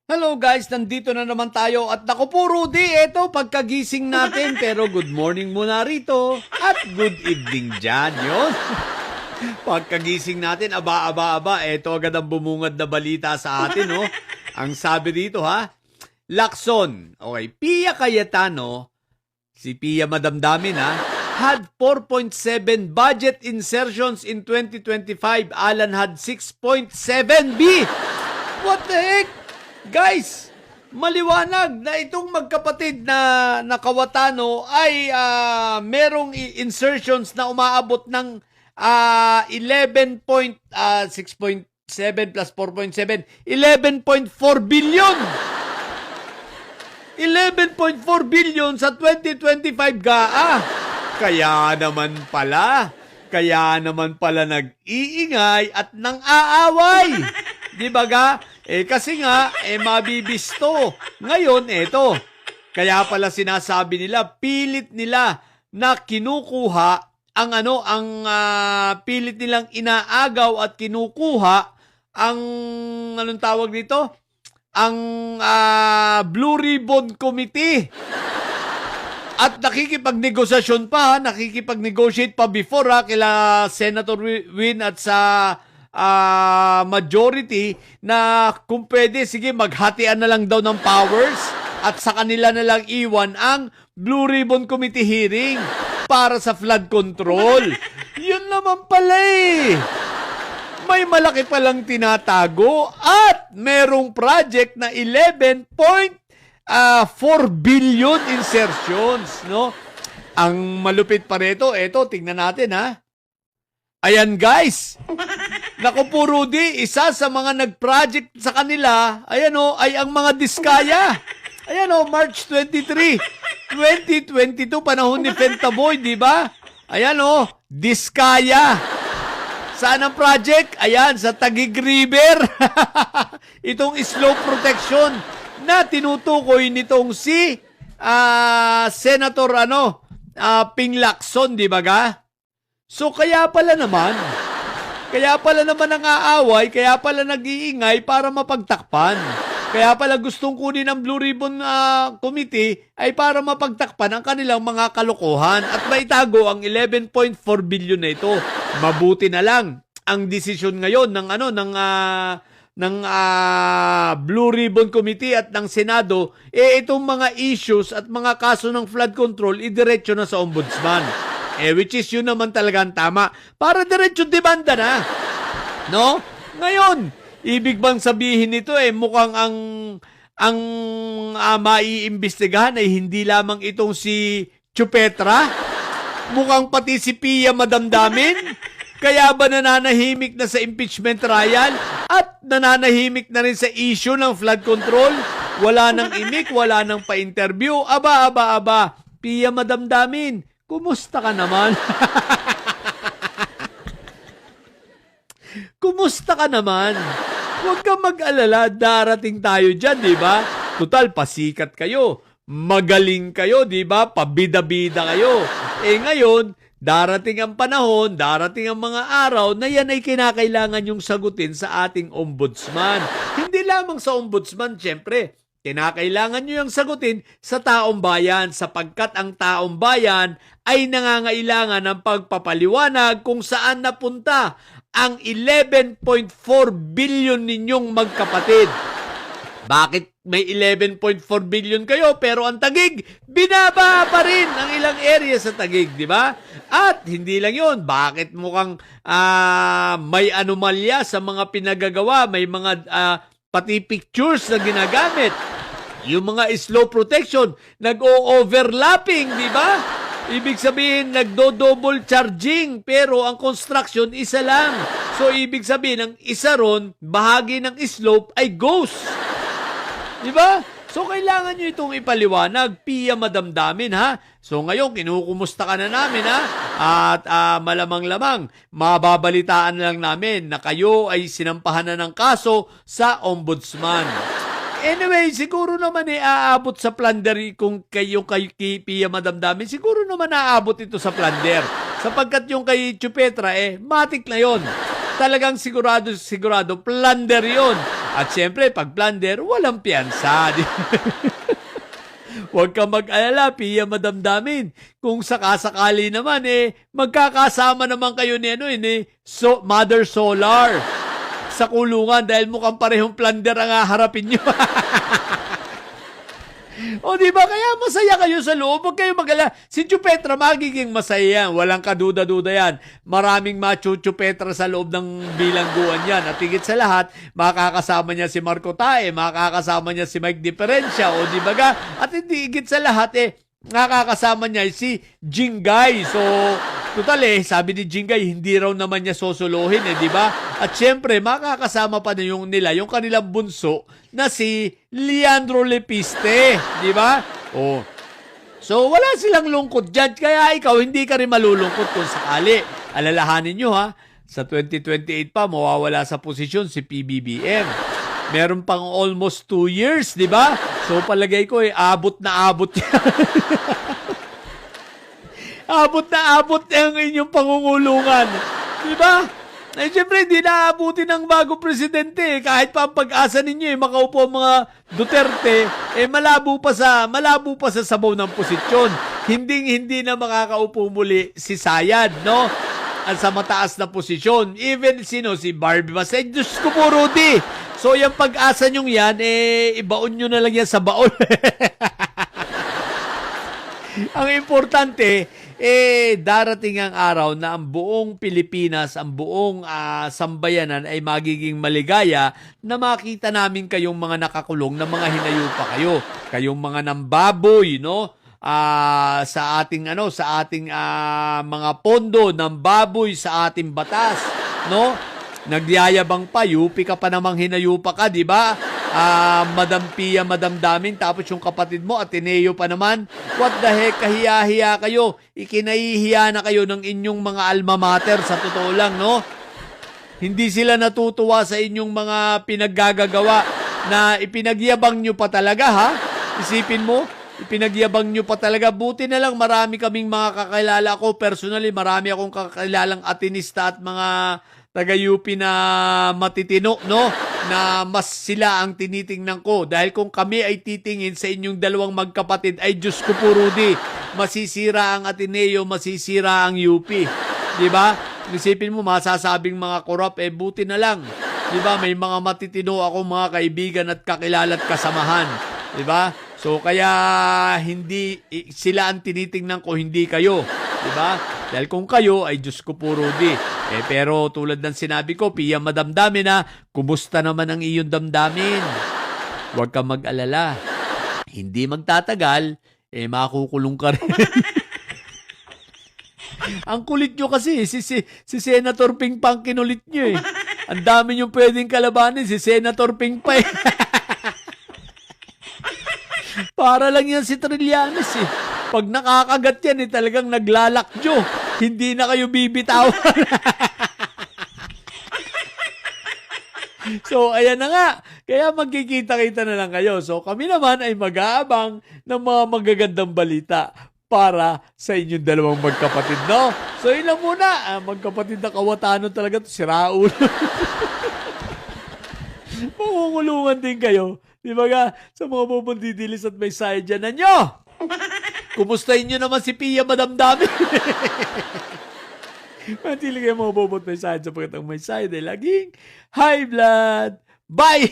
Hello guys, nandito na naman tayo at naku po Rudy, eto pagkagising natin pero good morning muna rito at good evening dyan yun. Pagkagising natin, aba, eto agad ang bumungad na balita sa atin, no? Ang sabi dito ha, Lacson, okay, Pia Cayetano, si Pia Madamdamin ha, had 4.7 budget insertions in 2025, Alan had 6.7B. What the heck? Guys, maliwanag na itong magkapatid na Kawatano ay merong insertions na umaabot ng 6.7 plus 4.7, 11.4 billion. 11.4 billion sa 2025 GAA. Kaya naman pala nag-iingay at nang aaway. Di ba ga? Kasi nga, mabibisto. Ngayon, eto. Kaya pala sinasabi nila, pilit nila na kinukuha pilit nilang inaagaw at kinukuha ang, anong tawag dito? Ang Blue Ribbon Committee. At nakikipagnegosasyon pa, nakikipag-negotiate pa before kila Senator Win at sa majority na kung pwede, sige, maghatian na lang daw ng powers at sa kanila na lang iwan ang Blue Ribbon Committee hearing para sa flood control. Yun naman pala may malaki palang tinatago at merong project na 11.4 billion insertions, no? Ang malupit pa rito, eto, tingnan natin ha. Ayan guys, naku po Rudy, isa sa mga nag-project sa kanila, ayan ay ang mga Diskaya. Ayan March 23, 2022, panahon ni Pentaboy, di ba? Ayan Diskaya. Saan ang project? Ayan, sa Taguig River. Itong slope protection na tinutukoy nitong si Senator Ping Lacson, di ba ga? So kaya pala naman ang aaway, kaya pala nag-iingay para mapagtakpan. Kaya pala gustong kunin ng Blue Ribbon Committee ay para mapagtakpan ang kanilang mga kalokohan at maitago ang 11.4 billion na ito. Mabuti na lang ang desisyon ngayon ng Blue Ribbon Committee at ng Senado, itong mga issues at mga kaso ng flood control, idiretso na sa Ombudsman. Which is yun naman talaga ang tama. Para diretso demanda na. No? Ngayon, ibig bang sabihin nito mukhang ang maiimbestigahan ay hindi lamang itong si Chupetra? Mukhang pati si Pia Madamdamin? Kaya ba nananahimik na sa impeachment trial? At nananahimik na rin sa issue ng flood control? Wala nang imik, wala nang pa-interview. Aba. Pia Madamdamin, kumusta ka naman? Kumusta ka naman? Huwag kang mag-alala, darating tayo dyan, di ba? Total, pasikat kayo. Magaling kayo, di ba? Pabida-bida kayo. Ngayon, darating ang panahon, darating ang mga araw na yan ay kinakailangan yung sagutin sa ating ombudsman. Hindi lamang sa ombudsman, syempre. Kinakailangan nyo yung sagutin sa taong bayan sapagkat ang taong bayan ay nangangailangan ng pagpapaliwanag kung saan napunta ang 11.4 billion ninyong magkapatid. Bakit may 11.4 billion kayo pero ang Taguig, binaba pa rin ang ilang area sa Taguig, di ba? At hindi lang yun, bakit mukhang may anomalya sa mga pinagagawa, may mga pati pictures na ginagamit. Yung mga slow protection, nag-o-overlapping, di ba? Ibig sabihin, nagdo-double charging, pero ang construction, isa lang. So, ibig sabihin, ang isa ron, bahagi ng slope ay ghost. Di ba? So, kailangan nyo itong ipaliwanag, Pia Madamdamin, ha? So, ngayon, kinukumusta ka na namin, ha? At malamang-lamang, mababalitaan lang namin na kayo ay sinampahan na ng kaso sa ombudsman. Anyway, siguro naman aabot sa plunder kung kayo kay Pia Madamdamin, siguro naman aabot ito sa plunder. Sapagkat yung kay Chupetra, matik na yon. Talagang sigurado, plunder yon. At syempre, pag plunder, walang piyansa. Huwag kang mag-alala, Pia madamdamin. Kung sakasakali naman, magkakasama naman kayo ni Mother Solar sa kulungan dahil mukhang parehong plunder ang haharapin nyo. O di ba kaya masaya kayo sa loob? Huwag kayo mag-alala. Si Chupetra magiging masaya yan. Walang kaduda-duda yan. Maraming machu-Chupetra sa loob ng bilangguan yan. At higit sa lahat, makakasama niya si Marco Tae, makakasama niya si Mike Diferencia, o di ba ga? At hindi higit sa lahat, nakakasama niya si Jingay. So, total sabi ni Jingay, hindi raw naman niya sosolohin, di ba? At syempre, makakasama pa na yung kanilang bunso na si Leandro Lepiste, di ba? Oh. So, wala silang lungkot dyan. Kaya ikaw, hindi ka rin malulungkot kung sakali. Alalahanin nyo ha, sa 2028 pa, mawawala sa posisyon si PBBM. Meron pang almost 2 years, di ba? So, palagay ko, abot na abot yan. Abot na abot ang inyong pangungulungan. Di ba? Siyempre, hindi naabutin ng bago presidente. Kahit pa ang pag-asa ninyo, makaupo ang mga Duterte, malabo pa sa sabaw ng posisyon. Hindi na makakaupo muli si Sayad, no? At sa mataas na posisyon. Even si Barbie Masay. Diyos ko po, Rudy. So, yung pag-asa nyong yan, ibaon nyo na lang yan sa baon. Ang importante, darating ang araw na ang buong Pilipinas, ang buong sambayanan ay magiging maligaya na makita namin kayong mga nakakulong na mga hinayupa kayo. Kayong mga nambaboy, no? Sa ating mga pondo ng baboy sa ating batas, no? Nagyayabang pa, UP ka pa namang hinayupa ka, di ba? Madam Pia, madamdamin, tapos yung kapatid mo, Ateneo pa naman. What the heck, kahiya-hiya kayo. Ikinahihiya na kayo ng inyong mga alma mater, sa totoo lang, no? Hindi sila natutuwa sa inyong mga pinaggagawa na ipinagyabang nyo pa talaga, ha? Isipin mo, ipinagyabang nyo pa talaga. Buti na lang, marami kaming mga kakilala ko. Personally, marami akong kakilalang Atenista at mga taga-UP na matitino, no? Na mas sila ang tinitingnan ko. Dahil kung kami ay titingin sa inyong dalawang magkapatid, ay Diyos ko po, Rudy, masisira ang Ateneo, masisira ang UP. Diba? Isipin mo, masasabing mga korap, buti na lang. Diba? May mga matitino ako, mga kaibigan at kakilala at kasamahan. Diba? So, kaya hindi sila ang tinitingnan ko, hindi kayo. Diba? Dahil kung kayo, ay Diyos ko po, Rudy. Pero tulad ng sinabi ko, Pia madamdamin na, kumusta naman ang iyong damdamin? Huwag kang mag-alala. Hindi magtatagal, makukulong ka rin. Ang kulit nyo kasi, si Senator Ping Pang kinulit nyo Ang dami nyo pwedeng kalabanin, si Senator Ping Pa Para lang yan si Trillanes Pag nakakagat yan, talagang naglalakjo. Hindi na kayo bibitawan. So, ayan na nga. Kaya magkikita-kita na lang kayo. So, kami naman ay mag-aabang ng mga magagandang balita para sa inyong dalawang magkapatid, no? So, yun lang muna. Magkapatid na kawatano talaga to, si Raul. Pangungulungan din kayo. Di ba nga, sa mga pupundidilis at may side dyan na nyo? Kumustahin nyo naman si Pia madamdamin. Matili kayo mabobot may side sapagkat ang may side ay laging high blood. Bye!